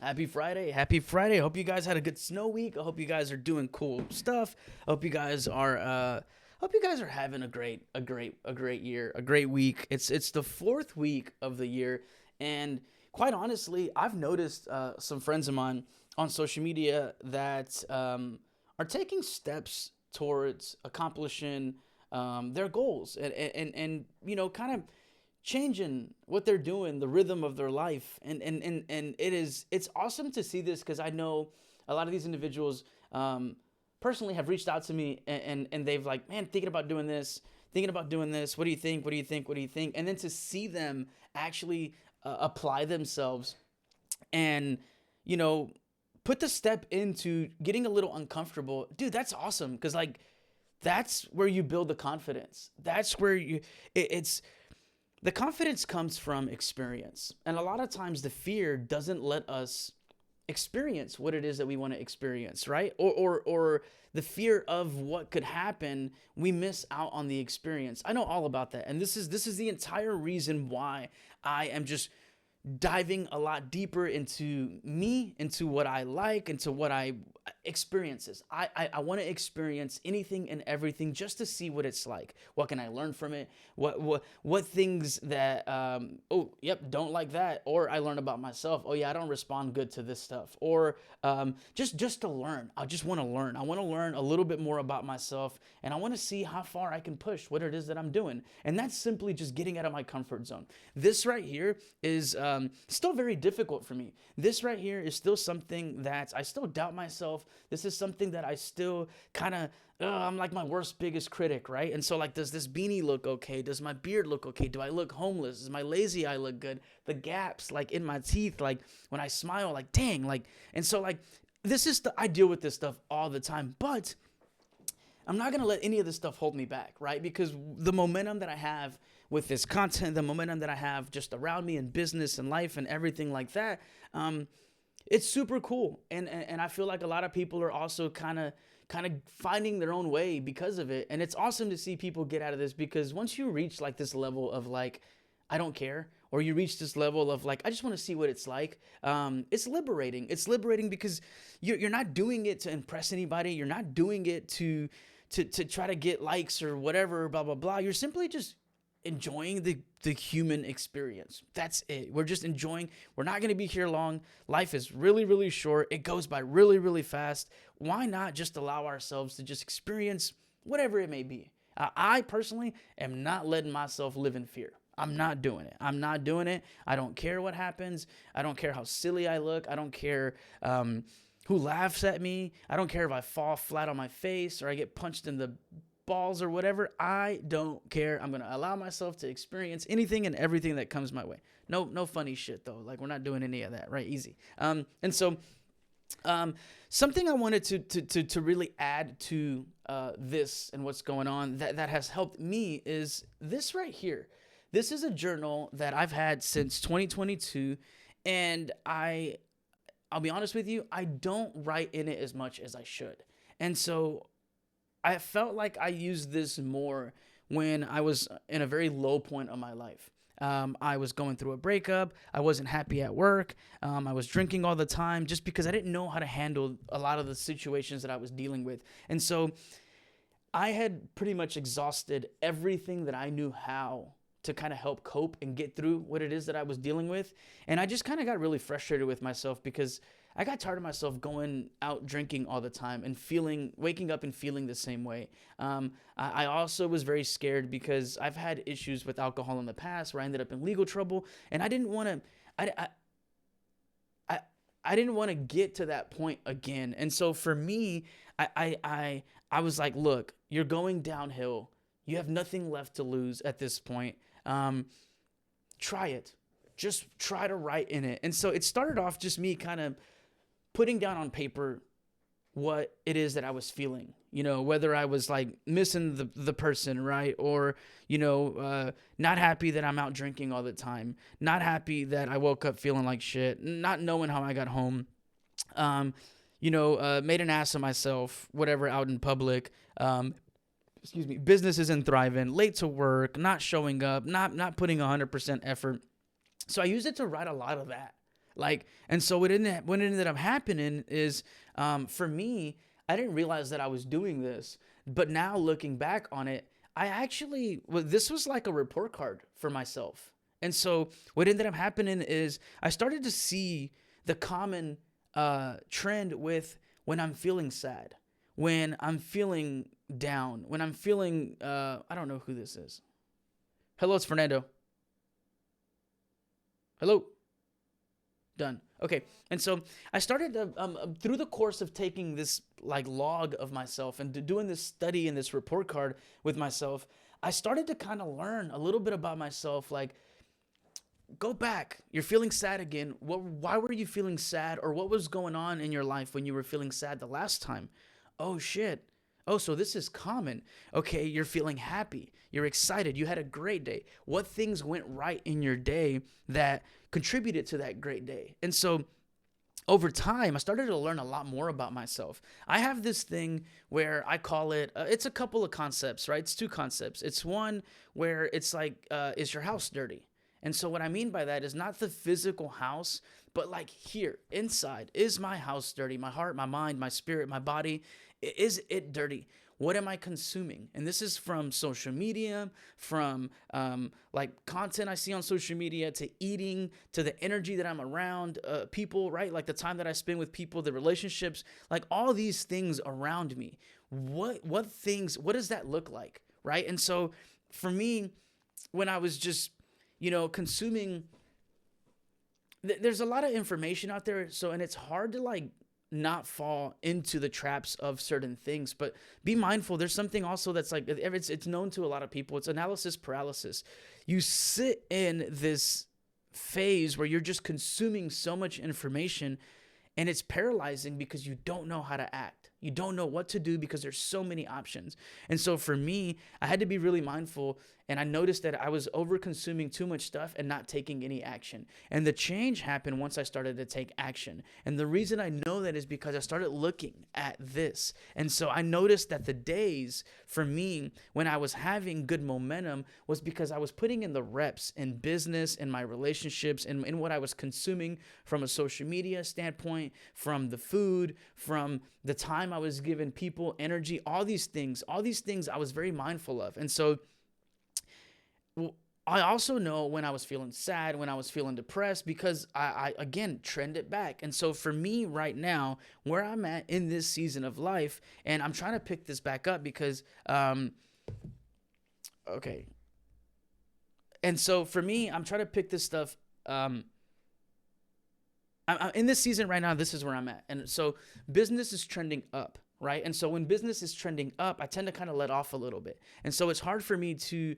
Happy Friday. Happy Friday. I hope you guys had a good snow week. I hope you guys are doing cool stuff. I hope you guys are having a great year, a great week. It's the fourth week of the year, and quite honestly, I've noticed some friends of mine on social media that are taking steps towards accomplishing their goals, and kind of changing what they're doing, the rhythm of their life. And it's awesome to see this because I know a lot of these individuals personally have reached out to me and they've like, man, thinking about doing this. What do you think? What do you think? What do you think? And then to see them actually apply themselves and, you know, put the step into getting a little uncomfortable, dude, that's awesome. Because like, that's where you build the confidence. That's where it's the confidence comes from experience. And a lot of times the fear doesn't let us experience what it is that we want to experience, right? Or the fear of what could happen, we miss out on the experience. I know all about that. And this is the entire reason why I am just diving a lot deeper into me, into what I like, into what I experiences. I want to experience anything and everything just to see what it's like. What can I learn from it? What things that oh yep, don't like that, or I learn about myself. Oh yeah, I don't respond good to this stuff, or just to learn. I just want to learn. I want to learn a little bit more about myself, and I want to see how far I can push what it is that I'm doing. And that's simply just getting out of my comfort zone. This right here is still very difficult for me. This right here is still something that I still doubt myself. This is something that I still kind of, I'm like my worst, biggest critic, right? And so, like, does this beanie look okay? Does my beard look okay? Do I look homeless? Does my lazy eye look good? The gaps, like, in my teeth, like, when I smile, like, dang, like, and so, like, I deal with this stuff all the time, but I'm not gonna let any of this stuff hold me back, right? Because the momentum that I have with this content, the momentum that I have just around me in business and life and everything like that, it's super cool. And I feel like a lot of people are also kind of finding their own way because of it. And it's awesome to see people get out of this because once you reach like this level of like, I don't care, or you reach this level of like, I just want to see what it's like. It's liberating. It's liberating because you're not doing it to impress anybody. You're not doing it to try to get likes or whatever, blah, blah, blah. You're simply just enjoying the human experience. That's it. We're just enjoying. We're not going to be here long. Life is really, really short. It goes by really, really fast. Why not just allow ourselves to just experience whatever it may be? I personally am not letting myself live in fear. I'm not doing it. I'm not doing it. I don't care what happens. I don't care how silly I look. I don't care who laughs at me. I don't care if I fall flat on my face or I get punched in the balls or whatever. I don't care. I'm going to allow myself to experience anything and everything that comes my way. No funny shit though. Like we're not doing any of that, right? Easy. And so something I wanted to really add to this and what's going on that has helped me is this right here. This is a journal that I've had since 2022, and I'll be honest with you, I don't write in it as much as I should. And so I felt like I used this more when I was in a very low point of my life. I was going through a breakup. I wasn't happy at work. I was drinking all the time just because I didn't know how to handle a lot of the situations that I was dealing with. And so I had pretty much exhausted everything that I knew how to kind of help cope and get through what it is that I was dealing with. And I just kind of got really frustrated with myself because I got tired of myself going out drinking all the time and waking up and feeling the same way. I also was very scared because I've had issues with alcohol in the past where I ended up in legal trouble, and I didn't want to. I didn't want to get to that point again. And so for me, I was like, look, you're going downhill. You have nothing left to lose at this point. Try it. Just try to write in it. And so it started off just me kind of putting down on paper what it is that I was feeling, whether I was like missing the person, right? Or, not happy that I'm out drinking all the time, not happy that I woke up feeling like shit, not knowing how I got home, made an ass of myself, whatever, out in public, business isn't thriving, late to work, not showing up, not putting 100% effort. So I used it to write a lot of that. Like, and so what ended up happening is, for me, I didn't realize that I was doing this, but now looking back on it, I actually, well, this was like a report card for myself. And so what ended up happening is I started to see the common trend with when I'm feeling sad, when I'm feeling down, when I'm feeling, I don't know who this is. Hello, it's Fernando. Hello. Done. Okay. And so I started to, through the course of taking this like log of myself and doing this study and this report card with myself, I started to kind of learn a little bit about myself. Like, go back. You're feeling sad again. Why were you feeling sad? Or what was going on in your life when you were feeling sad the last time? Oh, shit. Oh, so this is common. Okay, you're feeling happy. You're excited. You had a great day. What things went right in your day that contributed to that great day? And so over time, I started to learn a lot more about myself. I have this thing where I call it, it's a couple of concepts, right? It's two concepts. It's one where it's like, is your house dirty? And so what I mean by that is not the physical house, but like here, inside, is my house dirty? My heart, my mind, my spirit, my body, is it dirty? What am I consuming? And this is from social media, from like content I see on social media, to eating, to the energy that I'm around people, right? Like the time that I spend with people, the relationships, like all these things around me. What does that look like, right? And so for me, when I was just, consuming, there's a lot of information out there. So, and it's hard to like not fall into the traps of certain things, but be mindful. There's something also that's like, it's known to a lot of people. It's analysis paralysis. You sit in this phase where you're just consuming so much information, and it's paralyzing because you don't know how to act. You don't know what to do because there's so many options. And so for me, I had to be really mindful, and I noticed that I was over consuming too much stuff and not taking any action. And the change happened once I started to take action. And the reason I know that is because I started looking at this. And so I noticed that the days for me when I was having good momentum was because I was putting in the reps in business, in my relationships, and in what I was consuming from a social media standpoint, from the food, from the time I was giving people, energy, all these things I was very mindful of. And so I also know when I was feeling sad, when I was feeling depressed, because I again trended back. And so for me right now, where I'm at in this season of life, and I'm trying to pick this back up because, okay. And so for me, I'm trying to pick this stuff. I'm in this season right now. This is where I'm at. And so business is trending up. Right. And so when business is trending up, I tend to kind of let off a little bit. And so it's hard for me to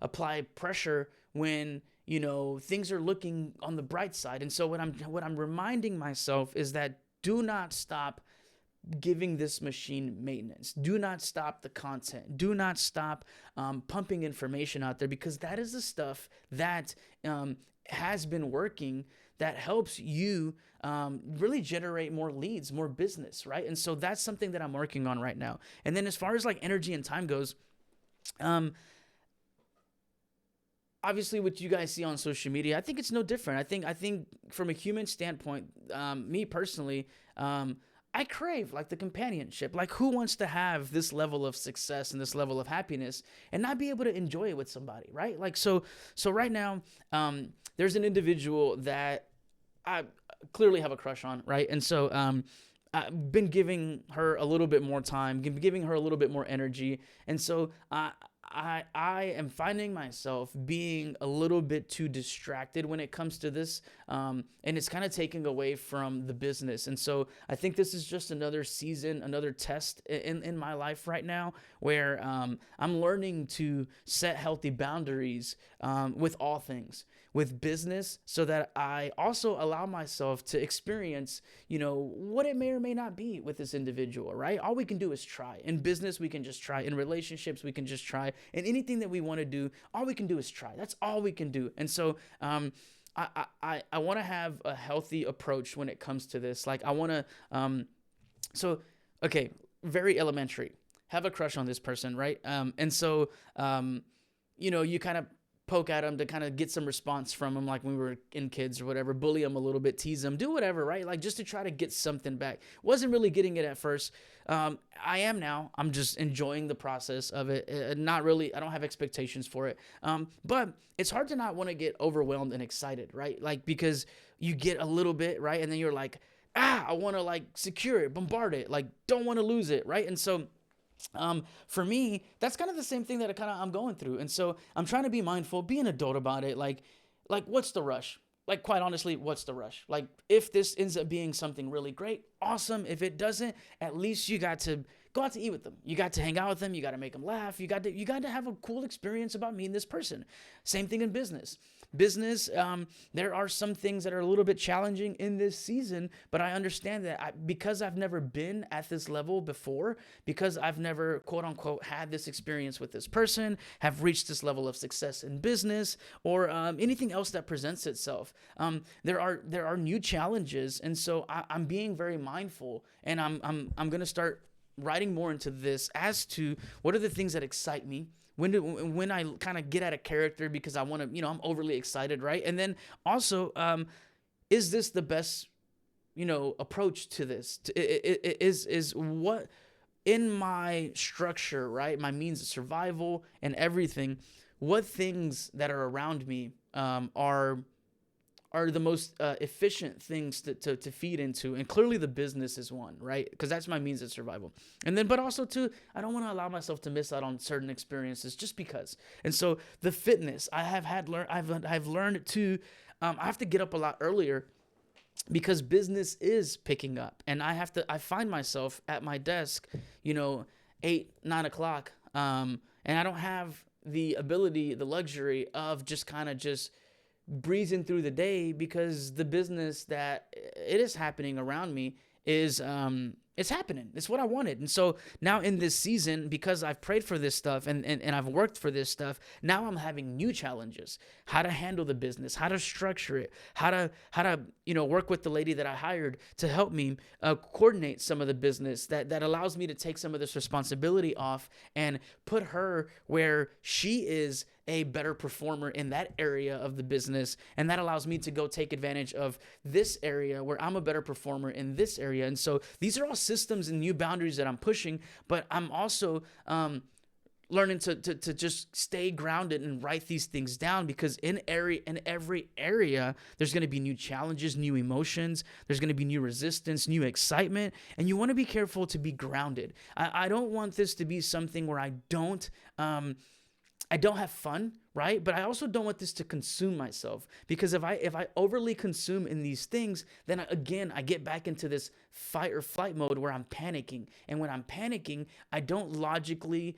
apply pressure when, things are looking on the bright side. And so what I'm reminding myself is that do not stop giving this machine maintenance. Do not stop the content. Do not stop pumping information out there, because that is the stuff that has been working, that helps you really generate more leads, more business, right? And so that's something that I'm working on right now. And then as far as like energy and time goes, obviously what you guys see on social media, I think it's no different. I think from a human standpoint, me personally, I crave like the companionship. Like, who wants to have this level of success and this level of happiness and not be able to enjoy it with somebody, right? Like, so right now, there's an individual that I clearly have a crush on, right? And so I've been giving her a little bit more time, giving her a little bit more energy. And so I am finding myself being a little bit too distracted when it comes to this, and it's kind of taking away from the business. And so I think this is just another season, another test in my life right now, where I'm learning to set healthy boundaries with all things, with business, so that I also allow myself to experience, what it may or may not be with this individual, right? All we can do is try. In business, we can just try. In relationships, we can just try. And anything that we want to do, all we can do is try. That's all we can do. And so I want to have a healthy approach when it comes to this. Like, I want to, okay, very elementary. Have a crush on this person, right? And so, you kind of poke at them to kind of get some response from them, like when we were in kids or whatever, bully them a little bit, tease them, do whatever, right? Like just to try to get something back. Wasn't really getting it at first. I am now. I'm just enjoying the process of it. Not really, I don't have expectations for it. But it's hard to not want to get overwhelmed and excited, right? Like because you get a little bit, right? And then you're like, I want to like secure it, bombard it, like don't want to lose it, right? And so for me, that's kind of the same thing that I'm going through. And so I'm trying to be mindful, be an adult about it. Like what's the rush? Like, quite honestly, what's the rush? Like, if this ends up being something really great, awesome. If it doesn't, at least you got to go out to eat with them. You got to hang out with them. You got to make them laugh. You got to have a cool experience about meeting this person. Same thing in business. There are some things that are a little bit challenging in this season, but I understand that because I've never been at this level before, because I've never, quote unquote, had this experience with this person, have reached this level of success in business, or anything else that presents itself. There are new challenges, and so I'm being very mindful, and I'm gonna start writing more into this as to what are the things that excite me. When I kind of get out of character because I want to, I'm overly excited, right? And then also, is this the best, approach to this? Is what in my structure, right? My means of survival and everything, what things that are around me are the most efficient things to feed into. And clearly the business is one, right? Because that's my means of survival. And then, but also too, I don't want to allow myself to miss out on certain experiences just because. And so the fitness, I've learned to, I have to get up a lot earlier because business is picking up. And I find myself at my desk, 8, 9 o'clock. And I don't have the ability, the luxury of just kind of just breezing through the day because the business that it is happening around me is it's happening. It's what I wanted. And so now in this season, because I've prayed for this stuff and I've worked for this stuff, now I'm having new challenges. How to handle the business, how to structure it, how to work with the lady that I hired to help me coordinate some of the business that allows me to take some of this responsibility off and put her where she is a better performer in that area of the business. And that allows me to go take advantage of this area where I'm a better performer in this area. And so these are all systems and new boundaries that I'm pushing, but I'm also learning to just stay grounded and write these things down because in every area, there's going to be new challenges, new emotions. There's going to be new resistance, new excitement. And you want to be careful to be grounded. I don't want this to be something where I don't have fun, right? But I also don't want this to consume myself because if I overly consume in these things, then I get back into this fight or flight mode where I'm panicking. And when I'm panicking, I don't logically,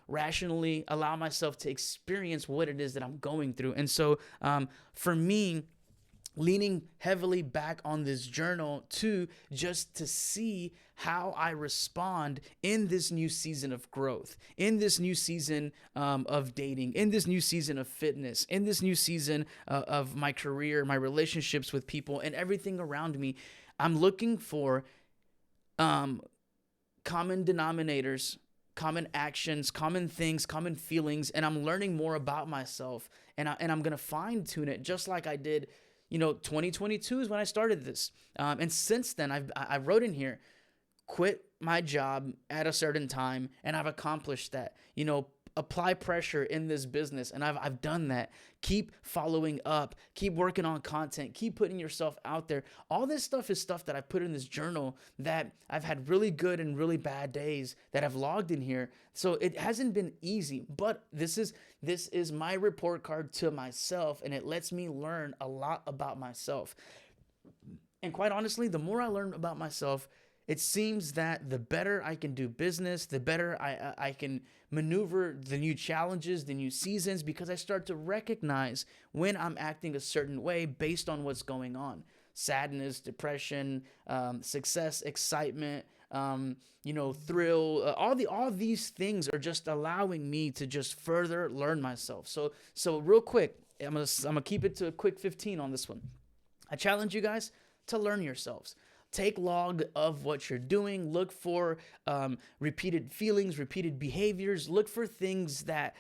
rationally allow myself to experience what it is that I'm going through. And so for me, leaning heavily back on this journal just to see how I respond in this new season of growth, in this new season of dating, in this new season of fitness, in this new season of my career, my relationships with people, and everything around me. I'm looking for common denominators, common actions, common things, common feelings, and I'm learning more about myself, and I'm gonna fine tune it just like I did. 2022 is when I started this. And since then, I wrote in here, quit my job at a certain time, and I've accomplished that. Apply pressure in this business, and I've done that. Keep following up. Keep working on content. Keep putting yourself out there. All this stuff is stuff that I put in this journal that I've had really good and really bad days that I've logged in here. So it hasn't been easy, but this is my report card to myself, and it lets me learn a lot about myself. And quite honestly, the more I learn about myself, it seems that the better I can do business, the better I can maneuver the new challenges, the new seasons, because I start to recognize when I'm acting a certain way based on what's going on. Sadness, depression, success, excitement, thrill, all these things are just allowing me to just further learn myself. So real quick, I'm gonna keep it to a quick 15 on this one. I challenge you guys to learn yourselves. Take log of what you're doing. Look for repeated feelings, repeated behaviors. Look for things that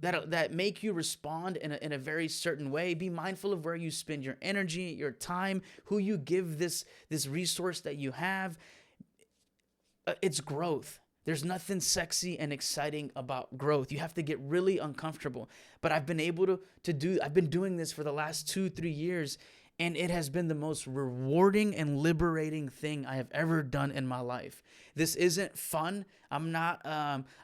that make you respond in a very certain way. Be mindful of where you spend your energy, your time, who you give this resource that you have. It's growth. There's nothing sexy and exciting about growth. You have to get really uncomfortable. But I've been able I've been doing this for the last 2-3 years, and it has been the most rewarding and liberating thing I have ever done in my life. This isn't fun. I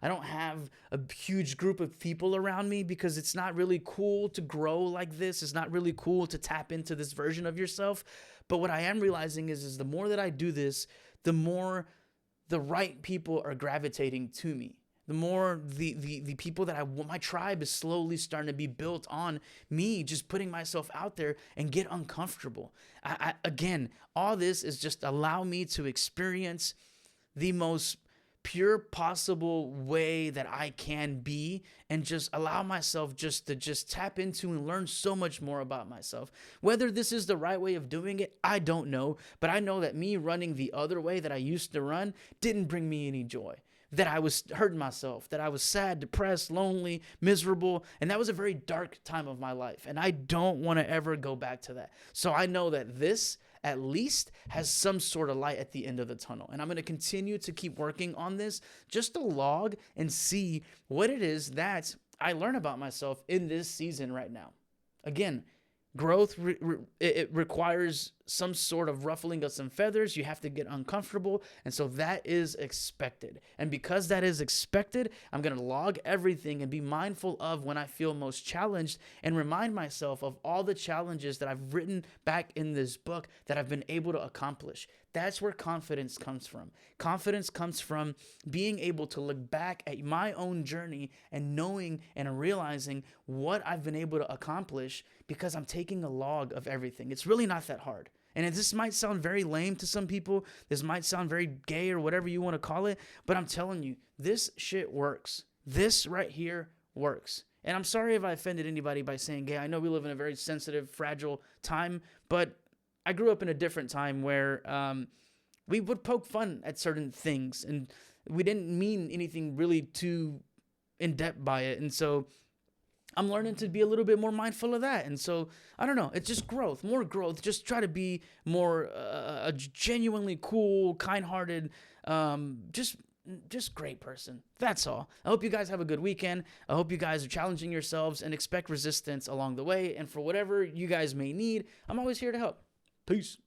don't have a huge group of people around me because it's not really cool to grow like this. It's not really cool to tap into this version of yourself. But what I am realizing is the more that I do this, the more the right people are gravitating to me. The more the people that my tribe is slowly starting to be built on me, just putting myself out there and get uncomfortable. Again, all this is just allow me to experience the most pure possible way that I can be, and just allow myself just to tap into and learn so much more about myself. Whether this is the right way of doing it, I don't know, but I know that me running the other way that I used to run didn't bring me any joy. That I was hurting myself, that I was sad, depressed, lonely, miserable, and that was a very dark time of my life, and I don't want to ever go back to that. So I know that this at least has some sort of light at the end of the tunnel, and I'm going to continue to keep working on this just to log and see what it is that I learn about myself in this season right now. Again, growth it requires some sort of ruffling of some feathers. You have to get uncomfortable, and so that is expected. And because that is expected, I'm going to log everything and be mindful of when I feel most challenged, and remind myself of all the challenges that I've written back in this book that I've been able to accomplish. That's where confidence comes from. Confidence comes from being able to look back at my own journey and knowing and realizing what I've been able to accomplish because I'm taking a log of everything. It's really not that hard. And this might sound very lame to some people. This might sound very gay or whatever you want to call it. But I'm telling you, this shit works. This right here works. And I'm sorry if I offended anybody by saying gay. I know we live in a very sensitive, fragile time. But I grew up in a different time where we would poke fun at certain things. And we didn't mean anything really too in-depth by it. And so I'm learning to be a little bit more mindful of that. And so, I don't know, it's just growth, more growth. Just try to be more a genuinely cool, kind-hearted, just great person. That's all. I hope you guys have a good weekend. I hope you guys are challenging yourselves and expect resistance along the way. And for whatever you guys may need, I'm always here to help. Peace.